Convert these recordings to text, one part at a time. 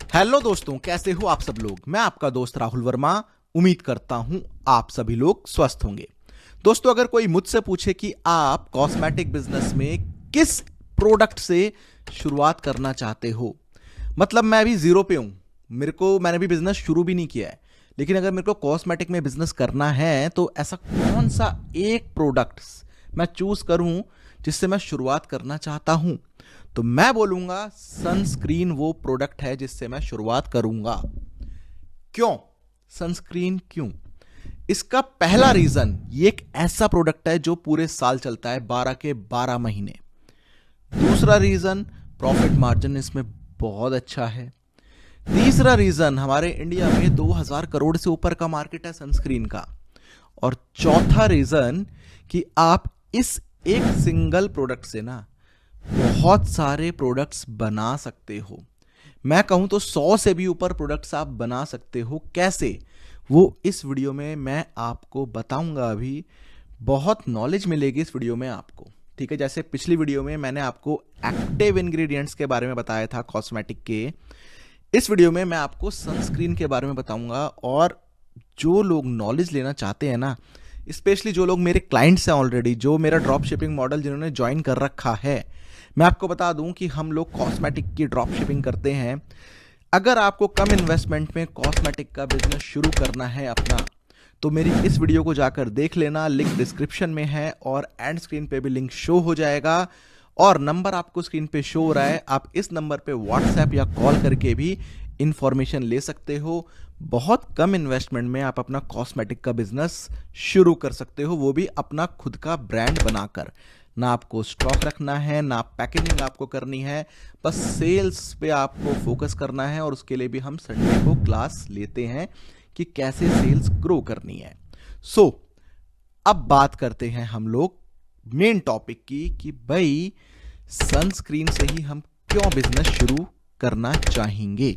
Hello दोस्तों, कैसे हो आप सब लोग। मैं आपका दोस्त राहुल वर्मा। उम्मीद करता हूं आप सभी लोग स्वस्थ होंगे। दोस्तों, अगर कोई मुझसे पूछे कि आप कॉस्मेटिक बिजनेस में किस प्रोडक्ट से शुरुआत करना चाहते हो, मतलब मैं अभी जीरो पे हूं, मैंने भी बिजनेस शुरू भी नहीं किया है, लेकिन अगर मेरे को कॉस्मेटिक में बिजनेस करना है तो ऐसा कौन सा एक प्रोडक्ट मैं चूज करूं जिससे मैं शुरुआत करना चाहता हूं, तो मैं बोलूंगा सनस्क्रीन वो प्रोडक्ट है जिससे मैं शुरुआत करूंगा। क्यों सनस्क्रीन, क्यों? इसका पहला रीजन, ये एक ऐसा प्रोडक्ट है जो पूरे साल चलता है, 12 के 12 महीने। दूसरा रीजन, प्रॉफिट मार्जिन इसमें बहुत अच्छा है। तीसरा रीजन, हमारे इंडिया में 2000 करोड़ से ऊपर का मार्केट है सनस्क्रीन का। और चौथा रीजन कि आप इस एक सिंगल प्रोडक्ट से ना बहुत सारे प्रोडक्ट्स बना सकते हो। मैं कहूं तो 100 से भी ऊपर प्रोडक्ट्स आप बना सकते हो। कैसे, वो इस वीडियो में मैं आपको बताऊंगा। अभी बहुत नॉलेज मिलेगी इस वीडियो में आपको, ठीक है। जैसे पिछली वीडियो में मैंने आपको एक्टिव इंग्रेडिएंट्स के बारे में बताया था कॉस्मेटिक के, इस वीडियो में मैं आपको सनस्क्रीन के बारे में बताऊंगा। और जो लोग नॉलेज लेना चाहते हैं ना, स्पेशली जो लोग मेरे क्लाइंट्स हैं ऑलरेडी, जो मेरा ड्रॉप शिपिंग मॉडल जिन्होंने ज्वाइन कर रखा है, मैं आपको बता दूं कि हम लोग कॉस्मेटिक की ड्रॉप शिपिंग करते हैं। अगर आपको कम इन्वेस्टमेंट में कॉस्मेटिक का बिजनेस शुरू करना है अपना, तो मेरी इस वीडियो को जाकर देख लेना, लिंक डिस्क्रिप्शन में है और एंड स्क्रीन पे भी लिंक शो हो जाएगा। और नंबर आपको स्क्रीन पे शो हो रहा है, आप इस नंबर पे व्हाट्सएप या कॉल करके भी इंफॉर्मेशन ले सकते हो। बहुत कम इन्वेस्टमेंट में आप अपना कॉस्मेटिक का बिजनेस शुरू कर सकते हो, वो भी अपना खुद का ब्रांड बनाकर। ना आपको स्टॉक रखना है, ना पैकेजिंग आपको करनी है, बस सेल्स पे आपको फोकस करना है। और उसके लिए भी हम संडे को क्लास लेते हैं कि कैसे सेल्स ग्रो करनी है। अब बात करते हैं हम लोग मेन टॉपिक की कि भाई सनस्क्रीन से ही हम क्यों बिजनेस शुरू करना चाहेंगे।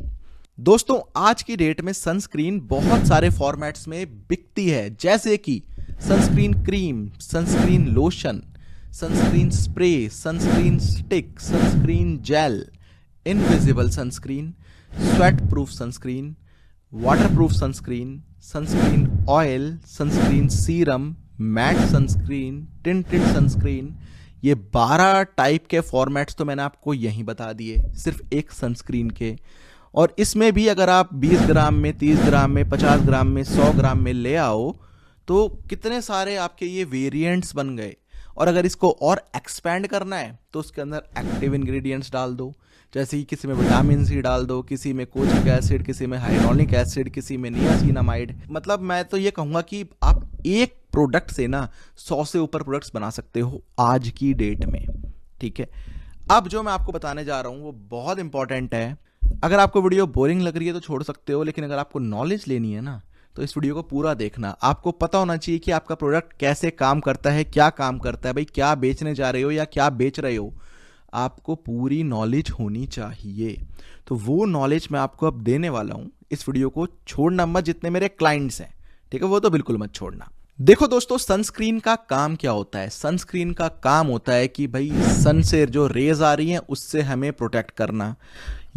दोस्तों, आज की डेट में सनस्क्रीन बहुत सारे फॉर्मेट्स में बिकती है, जैसे कि sunscreen cream, sunscreen lotion, sunscreen spray, sunscreen stick, sunscreen gel, invisible sunscreen, sweatproof sunscreen, waterproof sunscreen, sunscreen oil, sunscreen serum, matte sunscreen, tinted sunscreen. ये 12 टाइप के फॉर्मेट्स तो मैंने आपको यहीं बता दिए सिर्फ एक सनस्क्रीन के। और इसमें भी अगर आप 20 ग्राम में, 30 ग्राम में, 50 ग्राम में, 100 ग्राम में ले आओ तो कितने सारे आपके ये वेरिएंट्स बन गए। और अगर इसको और एक्सपैंड करना है तो उसके अंदर एक्टिव इंग्रेडिएंट्स डाल दो, जैसे कि किसी में विटामिन सी डाल दो, किसी में कोजिक एसिड, किसी में हाइड्रोनिक एसिड, किसी में नियासिनामाइड। मतलब मैं तो ये कहूँगा कि आप एक प्रोडक्ट से ना 100 से ऊपर प्रोडक्ट्स बना सकते हो आज की डेट में, ठीक है। अब जो मैं आपको बताने जा रहा हूँ वो बहुत इंपॉर्टेंट है। अगर आपको वीडियो बोरिंग लग रही है तो छोड़ सकते हो, लेकिन अगर आपको नॉलेज लेनी है ना तो इस वीडियो को पूरा देखना। आपको पता होना चाहिए कि आपका प्रोडक्ट कैसे काम करता है, क्या काम करता है, भाई क्या बेचने जा रहे हो या क्या बेच रहे हो, आपको पूरी नॉलेज होनी चाहिए। तो वो नॉलेज मैं आपको अब देने वाला हूं। इस वीडियो को छोड़ना मत, जितने मेरे क्लाइंट्स हैं, ठीक है, वो तो बिल्कुल मत छोड़ना। देखो दोस्तों, सनस्क्रीन का काम क्या होता है। सनस्क्रीन का काम होता है कि भाई सन से जो रेज आ रही हैं उससे हमें प्रोटेक्ट करना।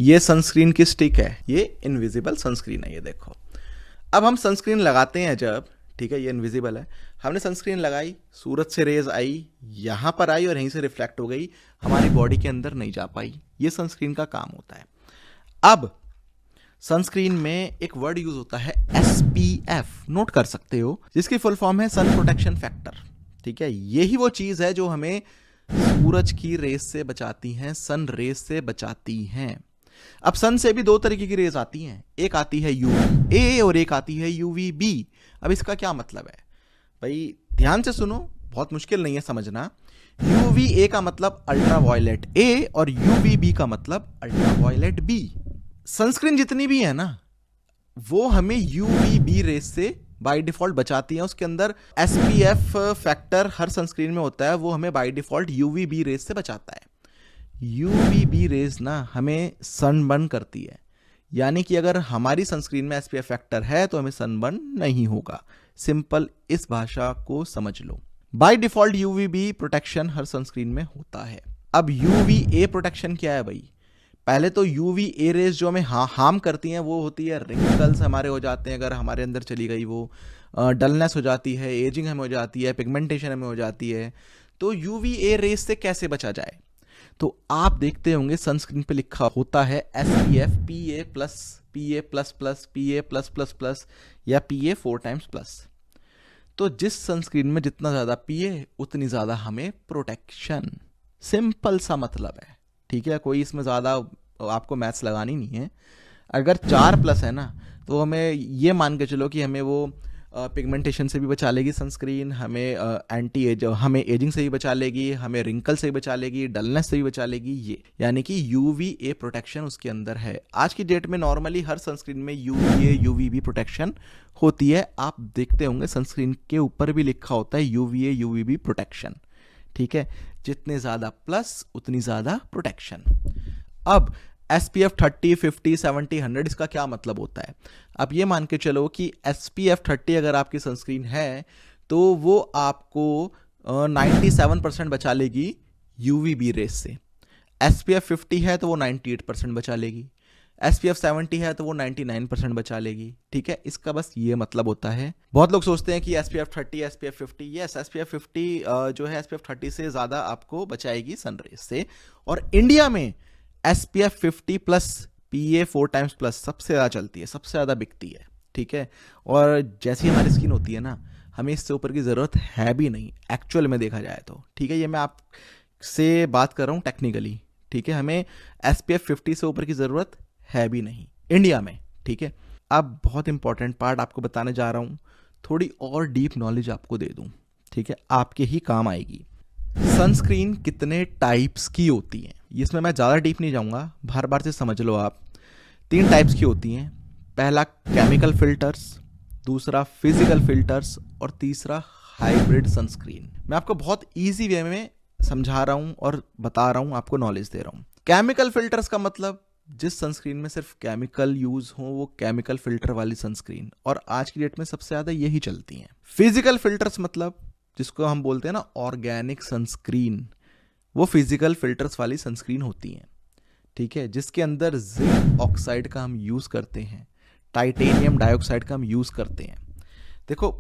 ये सनस्क्रीन की स्टिक है, ये इनविजिबल सनस्क्रीन है, ये देखो। अब हम सनस्क्रीन लगाते हैं जब, ठीक है, ये इनविजिबल है, हमने सनस्क्रीन लगाई, सूरज से रेज आई, यहां पर आई और यहीं से रिफ्लेक्ट हो गई, हमारी बॉडी के अंदर नहीं जा पाई। ये सनस्क्रीन का काम होता है। अब सनस्क्रीन में एक वर्ड यूज होता है SPF, नोट कर सकते हो, जिसकी फुल फॉर्म है सन प्रोटेक्शन फैक्टर, ठीक है। यही वो चीज है जो हमें सूरज की रेस से बचाती हैं, सन रेस से बचाती हैं। अब सन से भी दो तरीके की रेज आती हैं, एक आती है UVA और एक आती है UVB। अब इसका क्या मतलब है भाई, ध्यान से सुनो, बहुत मुश्किल नहीं है समझना। UVA का मतलब अल्ट्रा वायलेट A और UVB का मतलब अल्ट्रा वायलेट B। सनस्क्रीन जितनी भी है ना वो हमें UVB रेस से बाय डिफॉल्ट बचाती है। उसके अंदर SPF फैक्टर हर सनस्क्रीन में होता है, वो हमें बाय डिफॉल्ट UVB रेस से बचाता है। UVB रेज ना हमें सनबर्न करती है, यानी कि अगर हमारी सनस्क्रीन में SPF फैक्टर है तो हमें सनबर्न नहीं होगा। सिंपल इस भाषा को समझ लो। बाय डिफॉल्ट UVB प्रोटेक्शन हर सनस्क्रीन में होता है। अब UVA प्रोटेक्शन क्या है भाई, पहले तो यूवी ए रेस जो हमें हार्म करती हैं वो होती है रिंकल्स हमारे हो जाते हैं, अगर हमारे अंदर चली गई वो डलनेस हो जाती है, एजिंग हमें हो जाती है, पिगमेंटेशन हमें हो जाती है। तो यूवी ए रेस से कैसे बचा जाए? तो आप देखते होंगे सनस्क्रीन पे लिखा होता है SPF PA+, PA++, PA+++ या PA 4 टाइम्स प्लस। तो जिस सनस्क्रीन में जितना ज़्यादा PA उतनी ज़्यादा हमें प्रोटेक्शन। सिंपल सा मतलब है, ठीक है। कोई इसमें ज़्यादा आपको मैथ्स लगानी नहीं है। अगर 4+ है ना, तो हमें ये मान के चलो कि हमें वो पिगमेंटेशन से भी बचा लेगी सनस्क्रीन, हमें एजिंग से भी बचा लेगी, हमें रिंकल से भी बचा लेगी, डलनेस से भी बचा लेगी। ये यानी कि UVA प्रोटेक्शन उसके अंदर है। आज की डेट में नॉर्मली हर सनस्क्रीन में UVA UVB प्रोटेक्शन होती है। आप देखते होंगे सनस्क्रीन के ऊपर भी लिखा होता है UVA UVB प्रोटेक्शन, ठीक है। जितने ज़्यादा प्लस उतनी ज़्यादा प्रोटेक्शन। अब SPF 30, 50, 70, 100 इसका क्या मतलब होता है? अब ये मान के चलो कि SPF 30 अगर आपकी सनस्क्रीन है तो वो आपको 97% बचा लेगी UVB रेस से। SPF 50 है तो वो 98% बचा लेगी। SPF 70 है तो वो 99% बचा लेगी, ठीक है। इसका बस ये मतलब होता है। बहुत लोग सोचते हैं कि SPF 30, SPF 50, यस SPF 50 जो है SPF 30 से ज़्यादा आपको बचाएगी सनरेज से। और इंडिया में SPF 50+ PA 4 टाइम्स प्लस सबसे ज़्यादा चलती है, सबसे ज़्यादा बिकती है, ठीक है। और जैसी हमारी स्किन होती है ना, हमें इससे ऊपर की ज़रूरत है भी नहीं एक्चुअल में देखा जाए तो, ठीक है। ये मैं आपसे बात कर रहा हूँ टेक्निकली, ठीक है। हमें SPF 50 से ऊपर की ज़रूरत है भी नहीं इंडिया में, ठीक है। अब बहुत इंपॉर्टेंट पार्ट आपको बताने जा रहा हूँ, थोड़ी और डीप नॉलेज आपको दे दूँ, ठीक है, आपके ही काम आएगी। सनस्क्रीन कितने टाइप्स की होती हैं, इसमें मैं ज़्यादा डीप नहीं जाऊँगा, बार बार से समझ लो आप। 3 टाइप्स की होती हैं। पहला केमिकल फिल्टर्स, दूसरा फिजिकल फिल्टर्स और तीसरा हाइब्रिड सनस्क्रीन। मैं आपको बहुत ईजी वे में समझा रहा हूँ और बता रहा हूँ, आपको नॉलेज दे रहा हूँ। केमिकल फिल्टर्स का मतलब जिस सनस्क्रीन में सिर्फ केमिकल यूज हो वो केमिकल फिल्टर वाली सनस्क्रीन, और आज की डेट में सबसे ज़्यादा यही चलती हैं। फिजिकल फिल्टर्स मतलब जिसको हम बोलते हैं ना ऑर्गेनिक सनस्क्रीन, वो फिजिकल फिल्टर्स वाली सनस्क्रीन होती हैं, ठीक है। जिसके अंदर जिंक ऑक्साइड का हम यूज़ करते हैं, टाइटेनियम डाइऑक्साइड का हम यूज़ करते हैं। देखो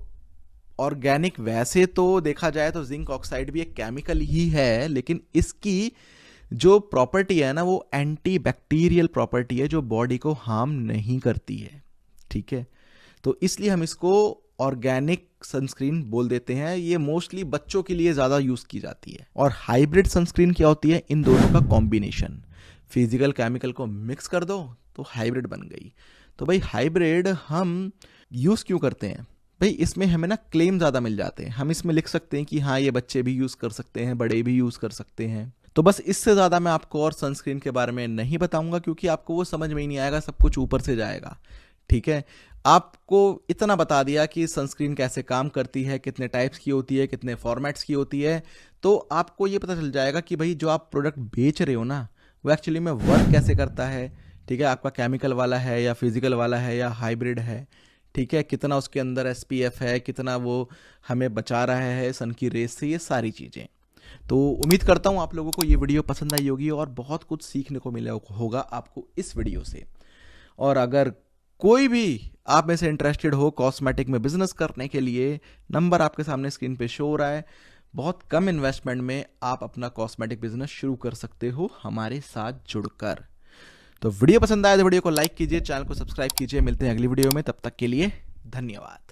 ऑर्गेनिक वैसे तो देखा जाए तो जिंक ऑक्साइड भी एक केमिकल ही है, लेकिन इसकी जो प्रॉपर्टी है ना वो एंटी बैक्टीरियल प्रॉपर्टी है, जो बॉडी को हार्म नहीं करती है, ठीक है। तो इसलिए हम इसको ऑर्गेनिक सनस्क्रीन बोल देते हैं। ये मोस्टली बच्चों के लिए ज़्यादा यूज़ की जाती है। और हाइब्रिड सनस्क्रीन क्या होती है? इन दोनों का कॉम्बिनेशन, फिजिकल केमिकल को मिक्स कर दो तो हाइब्रिड बन गई। तो भाई हाइब्रिड हम यूज़ क्यों करते हैं? भाई इसमें हमें ना क्लेम ज़्यादा मिल जाते हैं। हम इसमें लिख सकते हैं कि हाँ ये बच्चे भी यूज़ कर सकते हैं, बड़े भी यूज़ कर सकते हैं। तो बस इससे ज़्यादा मैं आपको और सनस्क्रीन के बारे में नहीं बताऊंगा, क्योंकि आपको वो समझ में ही नहीं आएगा, सब कुछ ऊपर से जाएगा, ठीक है। आपको इतना बता दिया कि सनस्क्रीन कैसे काम करती है, कितने टाइप्स की होती है, कितने फॉर्मेट्स की होती है, तो आपको ये पता चल जाएगा कि भाई जो आप प्रोडक्ट बेच रहे हो ना वो एक्चुअली में वर्क कैसे करता है, ठीक है। आपका केमिकल वाला है या फिजिकल वाला है या हाइब्रिड है, ठीक है। कितना उसके अंदर SPF है, कितना वो हमें बचा रहा है सन की रेस से, ये सारी चीज़ें। तो उम्मीद करता हूँ आप लोगों को ये वीडियो पसंद आई होगी और बहुत कुछ सीखने को मिला होगा आपको इस वीडियो से। और अगर कोई भी आप में से इंटरेस्टेड हो कॉस्मेटिक में बिजनेस करने के लिए, नंबर आपके सामने स्क्रीन पे शो हो रहा है। बहुत कम इन्वेस्टमेंट में आप अपना कॉस्मेटिक बिजनेस शुरू कर सकते हो हमारे साथ जुड़कर। तो वीडियो पसंद आया तो वीडियो को लाइक कीजिए, चैनल को सब्सक्राइब कीजिए। मिलते हैं अगली वीडियो में, तब तक के लिए धन्यवाद।